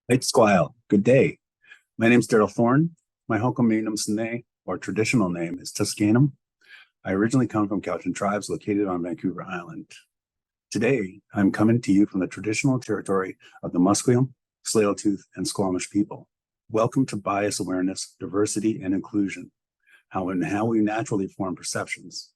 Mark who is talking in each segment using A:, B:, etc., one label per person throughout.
A: Hey, Squile. Good day. My name's Daryl Thorne. My Hokomenum Sine, or traditional name, is Tuscanum. I originally come from Cowichan tribes located on Vancouver Island. Today, I'm coming to you from the traditional territory of the Musqueam, Tsleil-Waututh, and Squamish people. Welcome to Bias Awareness, Diversity, and Inclusion, how we naturally form perceptions.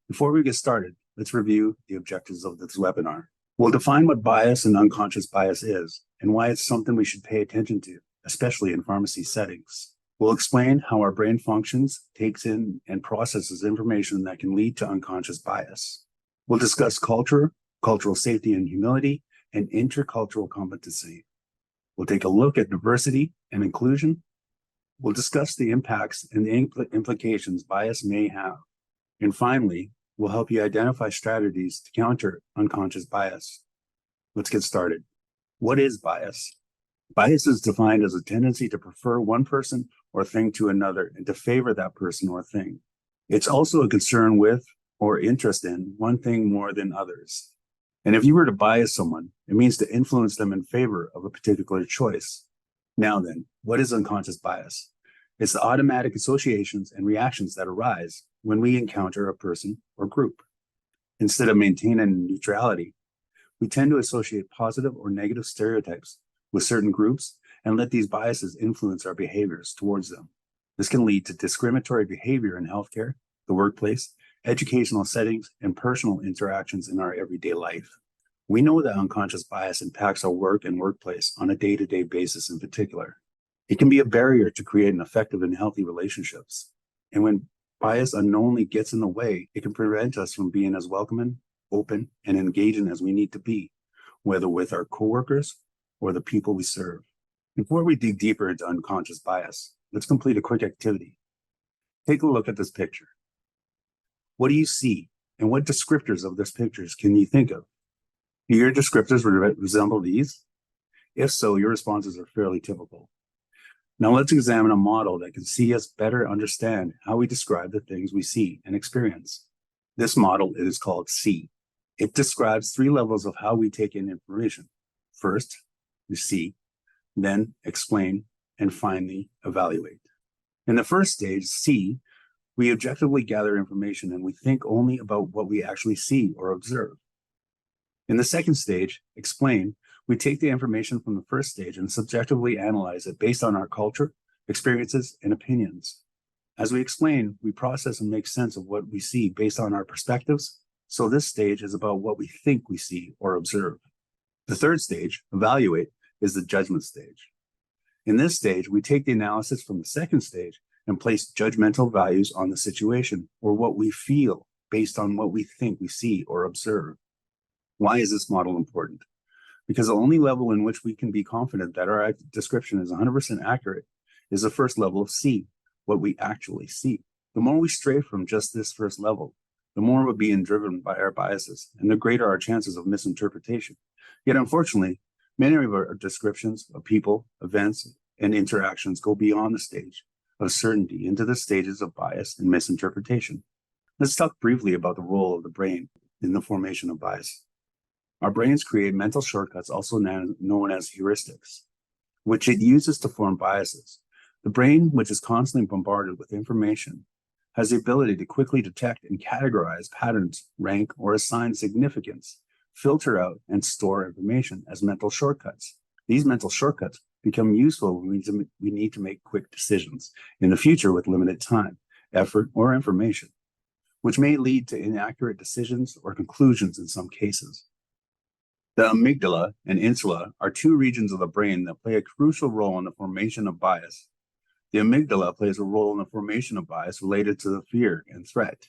A: Before we get started, let's review the objectives of this webinar. We'll define what bias and unconscious bias is and why it's something we should pay attention to, especially in pharmacy settings. We'll explain how our brain functions, takes in, and processes information that can lead to unconscious bias. We'll discuss culture, cultural safety and humility, and intercultural competency. We'll take a look at diversity and inclusion. We'll discuss the impacts and the implications bias may have. And finally, we'll help you identify strategies to counter unconscious bias. Let's get started. What is bias? Bias is defined as a tendency to prefer one person or thing to another and to favor that person or thing. It's also a concern with or interest in one thing more than others. And if you were to bias someone, it means to influence them in favor of a particular choice. Now then, what is unconscious bias? It's the automatic associations and reactions that arise when we encounter a person or group. Instead of maintaining neutrality, we tend to associate positive or negative stereotypes with certain groups and let these biases influence our behaviors towards them. This can lead to discriminatory behavior in healthcare, the workplace, educational settings, and personal interactions in our everyday life. We know that unconscious bias impacts our work and workplace on a day-to-day basis in particular. It can be a barrier to create an effective and healthy relationships. And when bias unknowingly gets in the way, it can prevent us from being as welcoming, open, and engaging as we need to be, whether with our coworkers or the people we serve. Before we dig deeper into unconscious bias, let's complete a quick activity. Take a look at this picture. What do you see, and what descriptors of this pictures can you think of? Do your descriptors resemble these? If so, your responses are fairly typical. Now let's examine a model that can see us better understand how we describe the things we see and experience. This model is called C. It describes 3 levels of how we take in information. First, we see, then explain, and finally evaluate. In the first stage, C, we objectively gather information and we think only about what we actually see or observe. In the second stage, explain, we take the information from the first stage and subjectively analyze it based on our culture, experiences, and opinions. As we explain, we process and make sense of what we see based on our perspectives. So this stage is about what we think we see or observe. The third stage, evaluate, is the judgment stage. In this stage, we take the analysis from the second stage and place judgmental values on the situation or what we feel based on what we think we see or observe. Why is this model important? Because the only level in which we can be confident that our description is 100% accurate is the first level of C, what we actually see. The more we stray from just this first level, the more we're being driven by our biases and the greater our chances of misinterpretation. Yet unfortunately, many of our descriptions of people, events, and interactions go beyond the stage of certainty into the stages of bias and misinterpretation. Let's talk briefly about the role of the brain in the formation of bias. Our brains create mental shortcuts, also known as heuristics, which it uses to form biases. The brain, which is constantly bombarded with information, has the ability to quickly detect and categorize patterns, rank, or assign significance, filter out, and store information as mental shortcuts. These mental shortcuts become useful when we need to make quick decisions in the future with limited time, effort, or information, which may lead to inaccurate decisions or conclusions in some cases. The amygdala and insula are 2 regions of the brain that play a crucial role in the formation of bias. The amygdala plays a role in the formation of bias related to the fear and threat.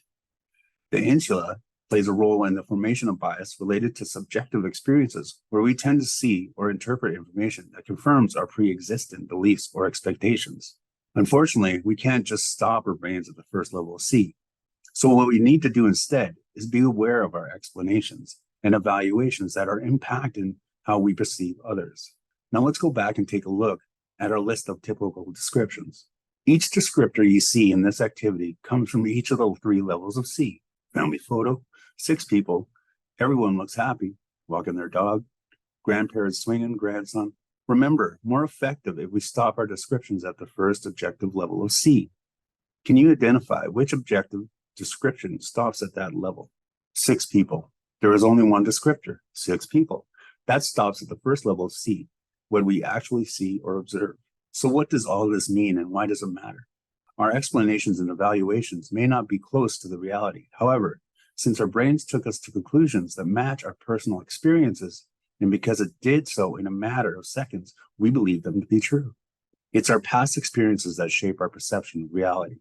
A: The insula plays a role in the formation of bias related to subjective experiences, where we tend to see or interpret information that confirms our pre-existing beliefs or expectations. Unfortunately, we can't just stop our brains at the first level of C. So what we need to do instead is be aware of our explanations and evaluations that are impacting how we perceive others. Now let's go back and take a look at our list of typical descriptions. Each descriptor you see in this activity comes from each of the 3 levels of C. Family photo, 6 people, everyone looks happy, walking their dog, grandparents swinging, grandson, Remember, more effective if we stop our descriptions at the first objective level of C. Can you identify which objective description stops at that level? 6 people. There is only one descriptor, 6 people. That stops at the first level of C, what we actually see or observe. So what does all this mean and why does it matter? Our explanations and evaluations may not be close to the reality. However, since our brains took us to conclusions that match our personal experiences, and because it did so in a matter of seconds, we believe them to be true. It's our past experiences that shape our perception of reality.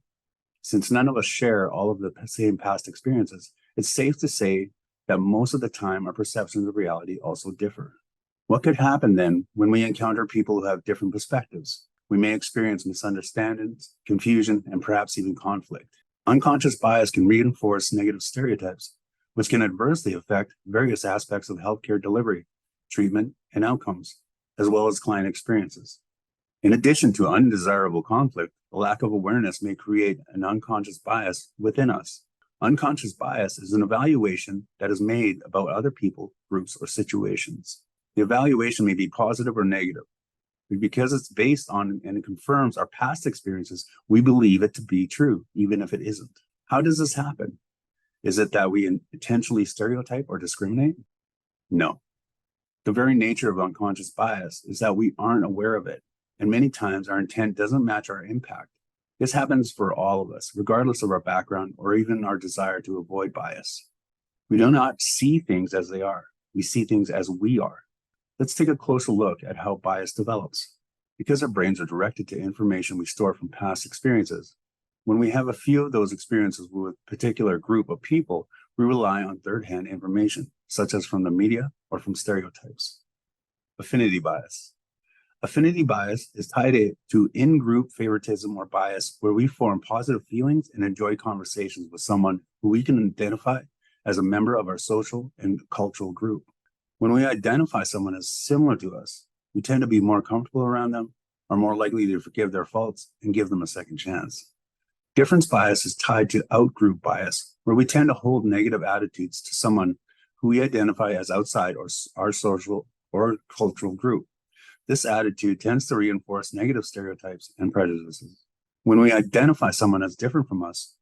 A: Since none of us share all of the same past experiences, it's safe to say that most of the time our perceptions of reality also differ. What could happen then when we encounter people who have different perspectives? We may experience misunderstandings, confusion, and perhaps even conflict. Unconscious bias can reinforce negative stereotypes, which can adversely affect various aspects of healthcare delivery, treatment, and outcomes, as well as client experiences. In addition to undesirable conflict, a lack of awareness may create an unconscious bias within us. Unconscious bias is an evaluation that is made about other people, groups, or situations. The evaluation may be positive or negative. Because it's based on and it confirms our past experiences, we believe it to be true, even if it isn't. How does this happen? Is it that we intentionally stereotype or discriminate? No. The very nature of unconscious bias is that we aren't aware of it, and many times our intent doesn't match our impact. This happens for all of us, regardless of our background or even our desire to avoid bias. We do not see things as they are. We see things as we are. Let's take a closer look at how bias develops. Because our brains are directed to information we store from past experiences, when we have a few of those experiences with a particular group of people, we rely on third-hand information, such as from the media or from stereotypes. Affinity bias. Affinity bias is tied to in-group favoritism or bias, where we form positive feelings and enjoy conversations with someone who we can identify as a member of our social and cultural group. When we identify someone as similar to us, we tend to be more comfortable around them, are more likely to forgive their faults, and give them a second chance. Difference bias is tied to out-group bias, where we tend to hold negative attitudes to someone who we identify as outside our social or cultural group. This attitude tends to reinforce negative stereotypes and prejudices. When we identify someone as different from us,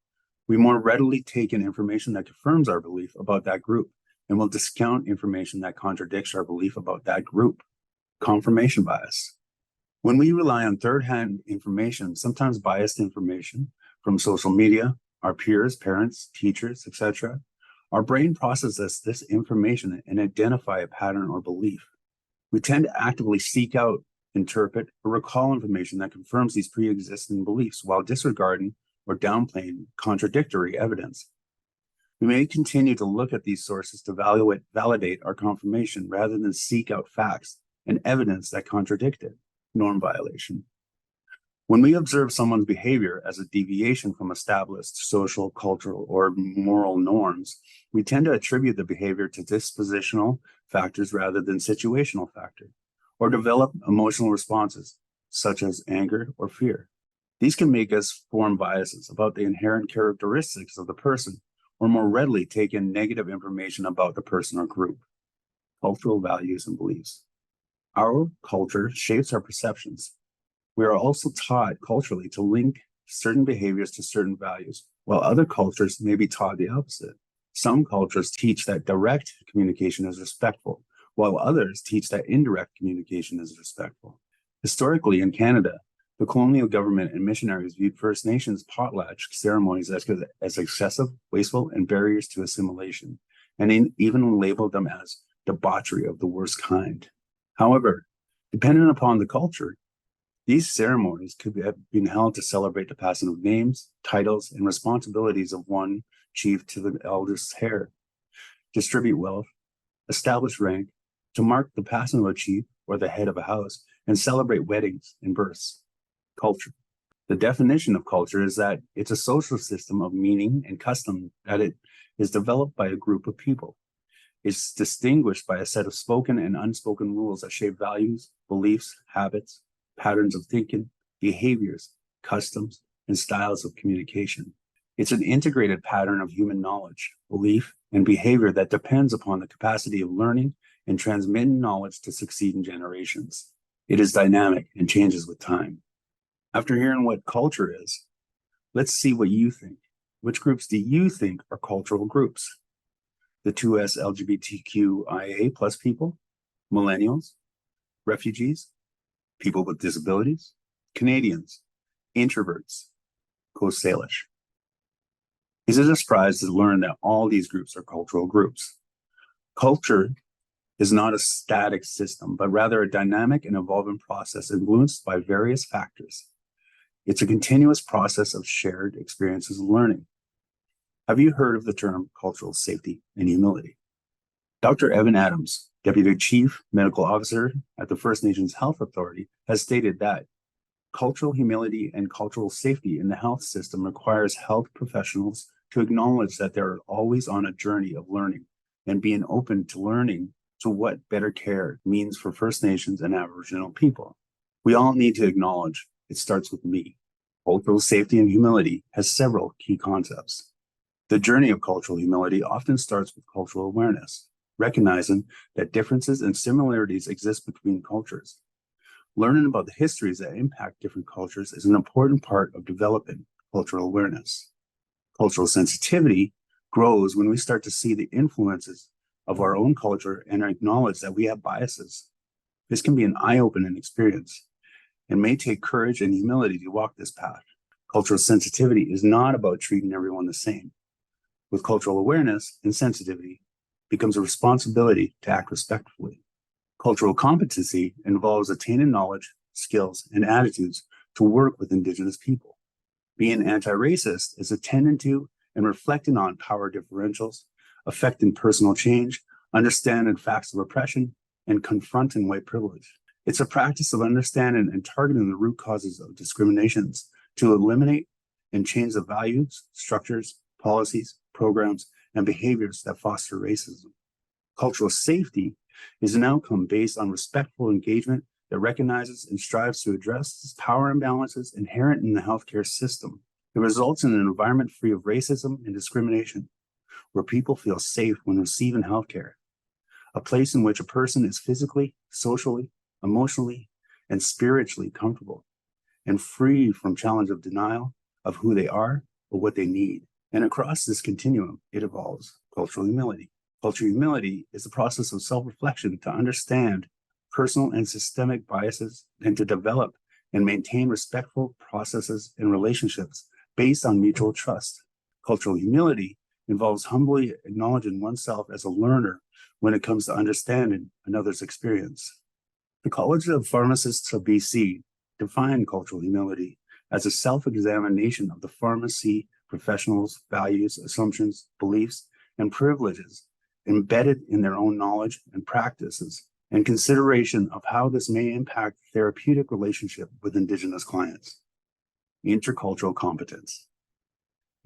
A: we more readily take in information that confirms our belief about that group, and will discount information that contradicts our belief about that group. Confirmation bias. When we rely on third-hand information, sometimes biased information from social media, our peers, parents, teachers, etc., our brain processes this information and identify a pattern or belief. We tend to actively seek out, interpret, or recall information that confirms these pre-existing beliefs while disregarding or downplaying contradictory evidence. We may continue to look at these sources to validate our confirmation rather than seek out facts and evidence that contradict it. Norm violation. When we observe someone's behavior as a deviation from established social, cultural, or moral norms, we tend to attribute the behavior to dispositional factors rather than situational factors, or develop emotional responses, such as anger or fear. These can make us form biases about the inherent characteristics of the person, or more readily take in negative information about the person or group. Cultural values and beliefs. Our culture shapes our perceptions. We are also taught culturally to link certain behaviors to certain values, while other cultures may be taught the opposite. Some cultures teach that direct communication is respectful, while others teach that indirect communication is respectful. Historically, in Canada, the colonial government and missionaries viewed First Nations potlatch ceremonies as excessive, wasteful, and barriers to assimilation, and even labeled them as debauchery of the worst kind. However, depending upon the culture, these ceremonies could have been held to celebrate the passing of names, titles, and responsibilities of one chief to the eldest heir, distribute wealth, establish rank, to mark the passing of a chief or the head of a house, and celebrate weddings and births. Culture. The definition of culture is that it's a social system of meaning and custom that it is developed by a group of people. It's distinguished by a set of spoken and unspoken rules that shape values, beliefs, habits, patterns of thinking, behaviors, customs, and styles of communication. It's an integrated pattern of human knowledge, belief, and behavior that depends upon the capacity of learning and transmitting knowledge to succeeding generations. It is dynamic and changes with time. After hearing what culture is, let's see what you think. Which groups do you think are cultural groups? The 2S LGBTQIA plus people, millennials, refugees, people with disabilities, Canadians, introverts, Coast Salish. Is it a surprise to learn that all these groups are cultural groups? Culture is not a static system, but rather a dynamic and evolving process influenced by various factors. It's a continuous process of shared experiences and learning. Have you heard of the term cultural safety and humility? Dr. Evan Adams, Deputy Chief Medical Officer at the First Nations Health Authority, has stated that cultural humility and cultural safety in the health system requires health professionals to acknowledge that they're always on a journey of learning and being open to learning to what better care means for First Nations and Aboriginal people. We all need to acknowledge it starts with me. Cultural safety and humility has several key concepts. The journey of cultural humility often starts with cultural awareness, recognizing that differences and similarities exist between cultures. Learning about the histories that impact different cultures is an important part of developing cultural awareness. Cultural sensitivity grows when we start to see the influences of our own culture and acknowledge that we have biases. This can be an eye-opening experience and may take courage and humility to walk this path. Cultural sensitivity is not about treating everyone the same. With cultural awareness and sensitivity becomes a responsibility to act respectfully. Cultural competency involves attaining knowledge, skills, and attitudes to work with Indigenous people. Being anti-racist is attending to and reflecting on power differentials, affecting personal change, understanding facts of oppression, and confronting white privilege. It's a practice of understanding and targeting the root causes of discriminations to eliminate and change the values, structures, policies, programs, and behaviors that foster racism. Cultural safety is an outcome based on respectful engagement that recognizes and strives to address power imbalances inherent in the healthcare system. It results in an environment free of racism and discrimination, where people feel safe when receiving healthcare, a place in which a person is physically, socially, emotionally, and spiritually comfortable and free from challenge of denial of who they are or what they need. And across this continuum, it evolves cultural humility. Cultural humility is the process of self-reflection to understand personal and systemic biases and to develop and maintain respectful processes and relationships based on mutual trust. Cultural humility involves humbly acknowledging oneself as a learner when it comes to understanding another's experience. The College of Pharmacists of BC defined cultural humility as a self-examination of the pharmacy professionals' values, assumptions, beliefs, and privileges embedded in their own knowledge and practices, and consideration of how this may impact therapeutic relationship with Indigenous clients. Intercultural competence.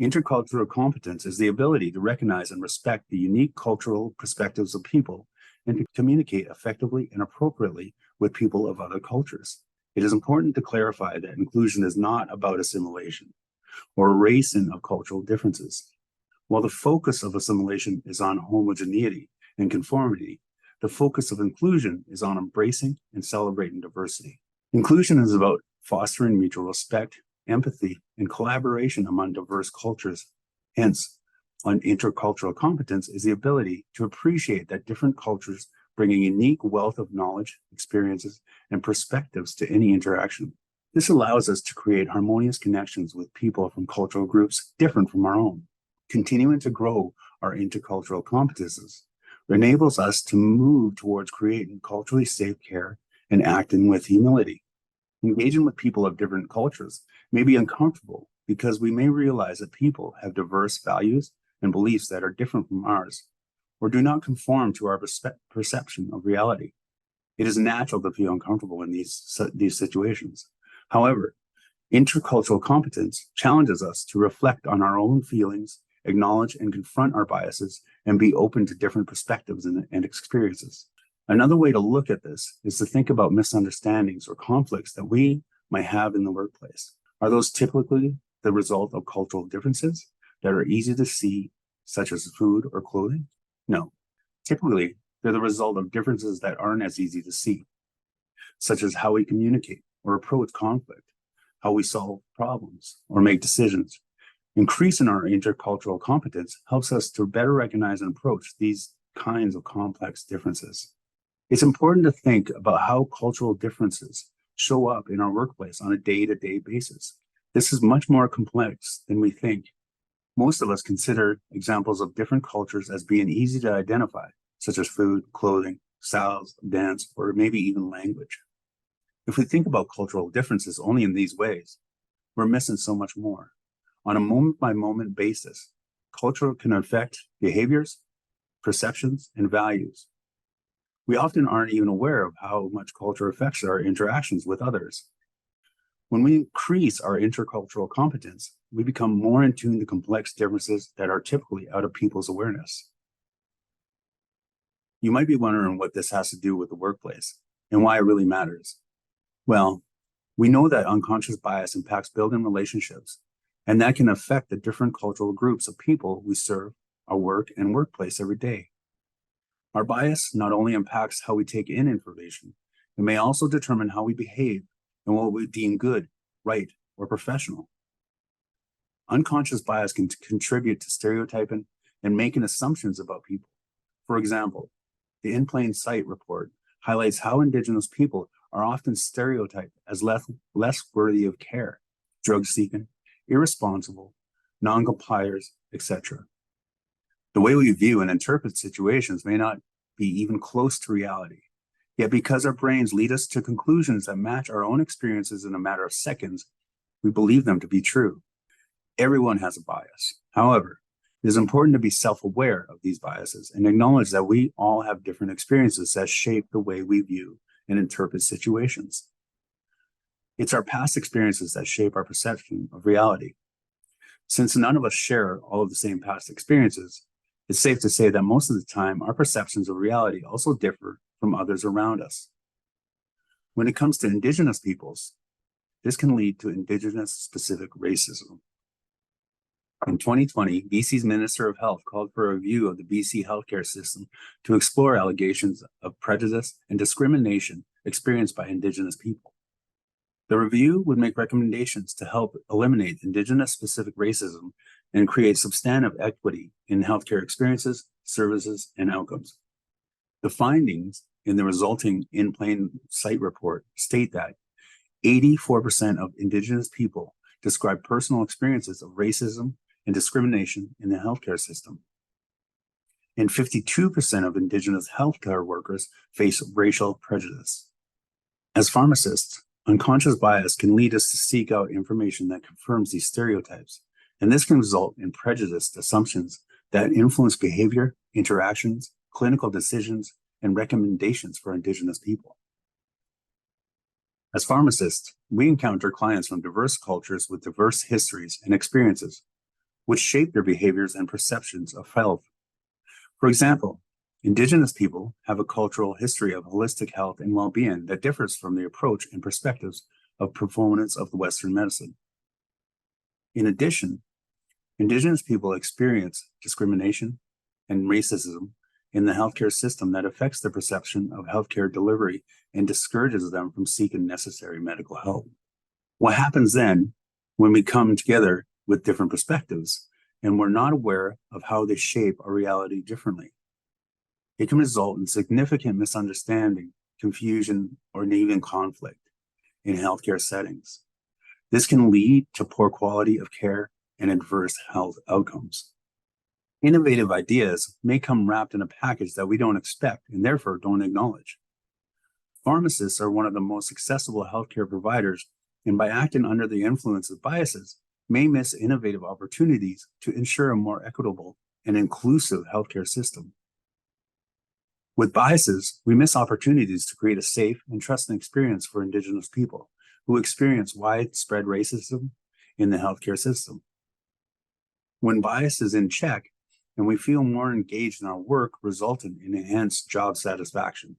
A: Intercultural competence is the ability to recognize and respect the unique cultural perspectives of people and to communicate effectively and appropriately with people of other cultures. It is important to clarify that inclusion is not about assimilation or erasing of cultural differences. While the focus of assimilation is on homogeneity and conformity, the focus of inclusion is on embracing and celebrating diversity. Inclusion is about fostering mutual respect, empathy, and collaboration among diverse cultures. Hence, on intercultural competence is the ability to appreciate that different cultures bring a unique wealth of knowledge, experiences, and perspectives to any interaction. This allows us to create harmonious connections with people from cultural groups different from our own. Continuing to grow our intercultural competences enables us to move towards creating culturally safe care and acting with humility. Engaging with people of different cultures may be uncomfortable because we may realize that people have diverse values and beliefs that are different from ours or do not conform to our perception of reality. It is natural to feel uncomfortable in these situations. However, intercultural competence challenges us to reflect on our own feelings, acknowledge and confront our biases, and be open to different perspectives and experiences. Another way to look at this is to think about misunderstandings or conflicts that we might have in the workplace. Are those typically the result of cultural differences that are easy to see, such as food or clothing? No. Typically, they're the result of differences that aren't as easy to see. such as how we communicate or approach conflict, how we solve problems or make decisions. Increasing our intercultural competence helps us to better recognize and approach these kinds of complex differences. It's important to think about how cultural differences show up in our workplace on a day-to-day basis. This is much more complex than we think. Most of us consider examples of different cultures as being easy to identify, such as food, clothing, styles, dance, or maybe even language. If we think about cultural differences only in these ways, we're missing so much more. On a moment-by-moment basis, culture can affect behaviors, perceptions, and values. We often aren't even aware of how much culture affects our interactions with others. When we increase our intercultural competence, we become more in tune to complex differences that are typically out of people's awareness. You might be wondering what this has to do with the workplace and why it really matters. Well, we know that unconscious bias impacts building relationships, and that can affect the different cultural groups of people we serve, our work, and workplace every day. Our bias not only impacts how we take in information, it may also determine how we behave and what we deem good, right, or professional. Unconscious bias can contribute to stereotyping and making assumptions about people. For example, the In Plain Sight report highlights how Indigenous people are often stereotyped as less worthy of care, drug-seeking, irresponsible, non-compliers, etc. The way we view and interpret situations may not be even close to reality. Yet because our brains lead us to conclusions that match our own experiences in a matter of seconds, we believe them to be true. Everyone has a bias. However, it is important to be self-aware of these biases and acknowledge that we all have different experiences that shape the way we view and interpret situations. It's our past experiences that shape our perception of reality. Since none of us share all of the same past experiences, it's safe to say that most of the time our perceptions of reality also differ from others around us. When it comes to Indigenous peoples, this can lead to Indigenous-specific racism. In 2020, BC's Minister of Health called for a review of the BC healthcare system to explore allegations of prejudice and discrimination experienced by Indigenous people. The review would make recommendations to help eliminate Indigenous-specific racism and create substantive equity in healthcare experiences, services, and outcomes. The findings in the resulting In Plain Sight report state that 84% of Indigenous people describe personal experiences of racism and discrimination in the healthcare system. And 52% of Indigenous healthcare workers face racial prejudice. As pharmacists, unconscious bias can lead us to seek out information that confirms these stereotypes, and this can result in prejudiced assumptions that influence behavior, interactions, clinical decisions, and recommendations for Indigenous people. As pharmacists, we encounter clients from diverse cultures with diverse histories and experiences, which shape their behaviors and perceptions of health. For example, Indigenous people have a cultural history of holistic health and well-being that differs from the approach and perspectives of proponents of the Western medicine. In addition, Indigenous people experience discrimination and racism in the healthcare system that affects their perception of healthcare delivery and discourages them from seeking necessary medical help. What happens then when we come together with different perspectives and we're not aware of how they shape our reality differently? It can result in significant misunderstanding, confusion, or even conflict in healthcare settings. This can lead to poor quality of care and adverse health outcomes. Innovative ideas may come wrapped in a package that we don't expect and therefore don't acknowledge. Pharmacists are one of the most accessible healthcare providers, and by acting under the influence of biases, may miss innovative opportunities to ensure a more equitable and inclusive healthcare system. With biases, we miss opportunities to create a safe and trusting experience for Indigenous people who experience widespread racism in the healthcare system. When bias is in check and we feel more engaged in our work, resulting in enhanced job satisfaction.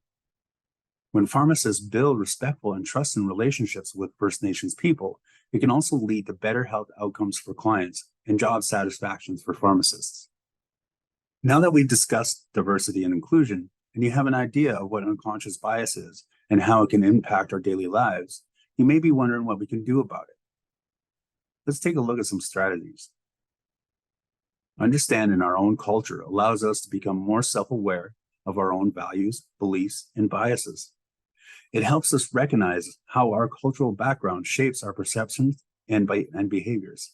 A: When pharmacists build respectful and trusting relationships with First Nations people, it can also lead to better health outcomes for clients and job satisfactions for pharmacists. Now that we've discussed diversity and inclusion, and you have an idea of what unconscious bias is and how it can impact our daily lives, you may be wondering what we can do about it. Let's take a look at some strategies. Understanding our own culture allows us to become more self-aware of our own values, beliefs, and biases. It helps us recognize how our cultural background shapes our perceptions and behaviors.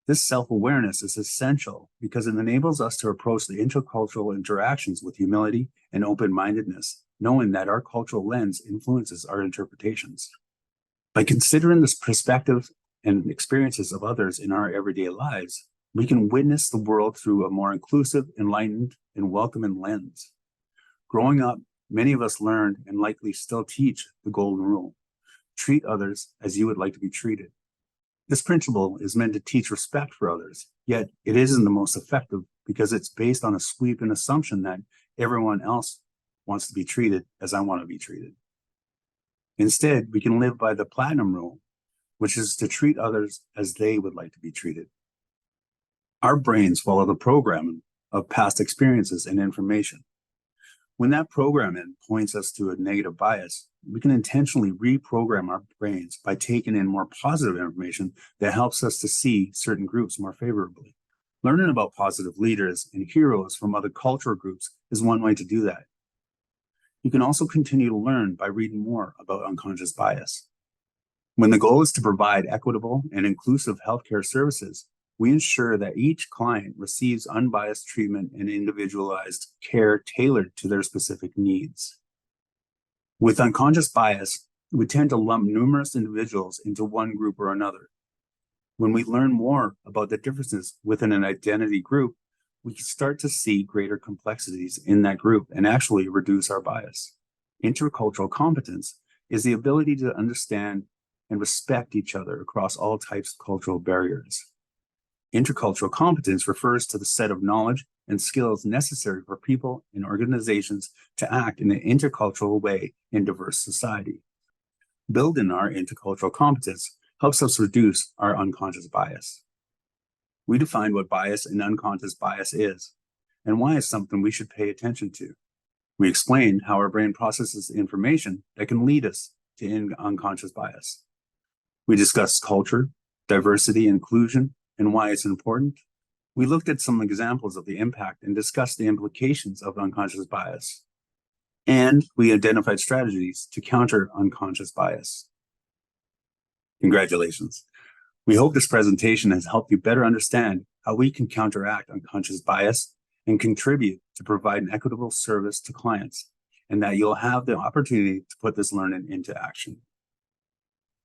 A: This self-awareness is essential because it enables us to approach the intercultural interactions with humility and open-mindedness, knowing that our cultural lens influences our interpretations. By considering this perspective and experiences of others in our everyday lives, we can witness the world through a more inclusive, enlightened, and welcoming lens. Growing up, many of us learned and likely still teach the golden rule: treat others as you would like to be treated. This principle is meant to teach respect for others, yet it isn't the most effective because it's based on a sweeping assumption that everyone else wants to be treated as I want to be treated. Instead, we can live by the platinum rule, which is to treat others as they would like to be treated. Our brains follow the programming of past experiences and information. When that programming points us to a negative bias, we can intentionally reprogram our brains by taking in more positive information that helps us to see certain groups more favorably. Learning about positive leaders and heroes from other cultural groups is one way to do that. You can also continue to learn by reading more about unconscious bias. When the goal is to provide equitable and inclusive healthcare services, we ensure that each client receives unbiased treatment and individualized care tailored to their specific needs. With unconscious bias, we tend to lump numerous individuals into one group or another. When we learn more about the differences within an identity group, we can start to see greater complexities in that group and actually reduce our bias. Intercultural competence is the ability to understand and respect each other across all types of cultural barriers. Intercultural competence refers to the set of knowledge and skills necessary for people and organizations to act in an intercultural way in diverse society. Building our intercultural competence helps us reduce our unconscious bias. We define what bias and unconscious bias is and why it's something we should pay attention to. We explain how our brain processes information that can lead us to unconscious bias. We discussed culture, diversity, inclusion, and why it's important. We looked at some examples of the impact and discussed the implications of unconscious bias. And we identified strategies to counter unconscious bias. Congratulations. We hope this presentation has helped you better understand how we can counteract unconscious bias and contribute to provide an equitable service to clients, and that you'll have the opportunity to put this learning into action.